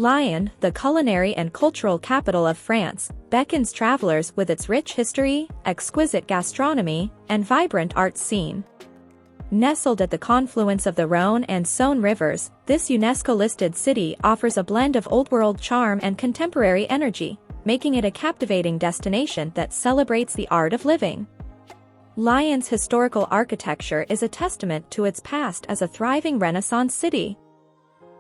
Lyon, the culinary and cultural capital of France, beckons travelers with its rich history, exquisite gastronomy, and vibrant art scene. Nestled at the confluence of the Rhône and Saône rivers, this UNESCO-listed city offers a blend of old-world charm and contemporary energy, making it a captivating destination that celebrates the art of living. Lyon's historical architecture is a testament to its past as a thriving Renaissance city.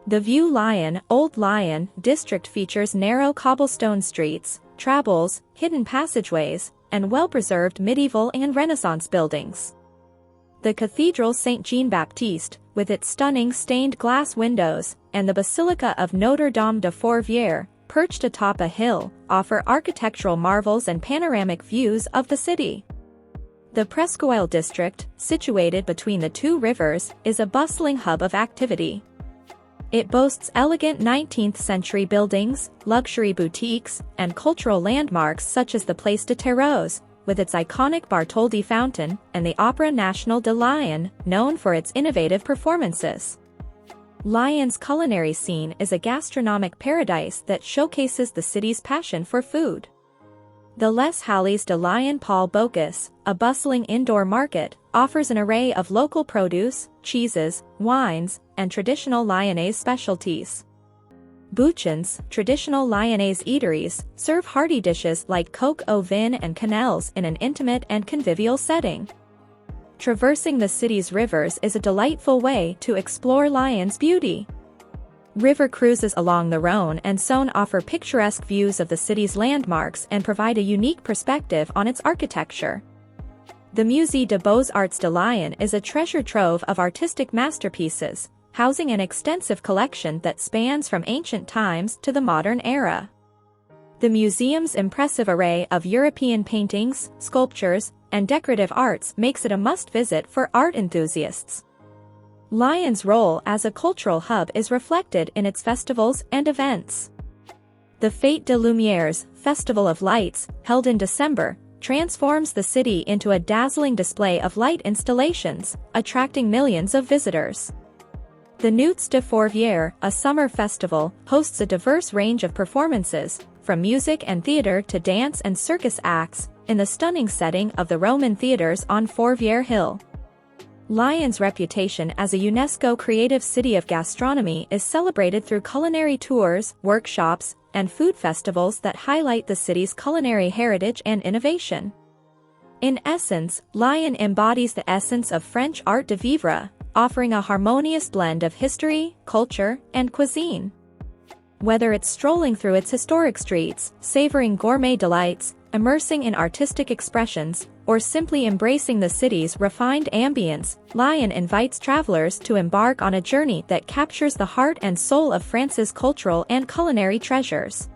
The Vieux Lyon, Old Lyon district features narrow cobblestone streets, traboules, hidden passageways, and well-preserved medieval and Renaissance buildings. The Cathedral Saint-Jean-Baptiste, with its stunning stained glass windows, and the Basilica of Notre-Dame de Fourvière, perched atop a hill, offer architectural marvels and panoramic views of the city. The Presqu'Île district, situated between the two rivers, is a bustling hub of activity. It boasts elegant 19th-century buildings, luxury boutiques, and cultural landmarks such as the Place de Terreaux, with its iconic Bartholdi fountain, and the Opéra National de Lyon, known for its innovative performances. Lyon's culinary scene is a gastronomic paradise that showcases the city's passion for food. The Les Halles de Lyon Paul Bocuse, a bustling indoor market, offers an array of local produce, cheeses, wines, and traditional Lyonnaise specialties. Bouchons, traditional Lyonnaise eateries, serve hearty dishes like coq au vin and quenelles in an intimate and convivial setting. Traversing the city's rivers is a delightful way to explore Lyon's beauty. River cruises along the Rhône and Saône offer picturesque views of the city's landmarks and provide a unique perspective on its architecture. The Musée des Beaux-Arts de Lyon is a treasure trove of artistic masterpieces, housing an extensive collection that spans from ancient times to the modern era. The museum's impressive array of European paintings, sculptures, and decorative arts makes it a must-visit for art enthusiasts. Lyon's role as a cultural hub is reflected in its festivals and events. The Fête des Lumières, Festival of Lights, held in December, transforms the city into a dazzling display of light installations, attracting millions of visitors. The Nuits de Fourvière, a summer festival, hosts a diverse range of performances, from music and theater to dance and circus acts, in the stunning setting of the Roman theaters on Fourvière Hill. Lyon's reputation as a UNESCO Creative City of Gastronomy is celebrated through culinary tours, workshops, and food festivals that highlight the city's culinary heritage and innovation. In essence, Lyon embodies the essence of French art de vivre, offering a harmonious blend of history, culture, and cuisine. Whether it's strolling through its historic streets, savoring gourmet delights, immersing in artistic expressions, or simply embracing the city's refined ambience, Lyon invites travelers to embark on a journey that captures the heart and soul of France's cultural and culinary treasures.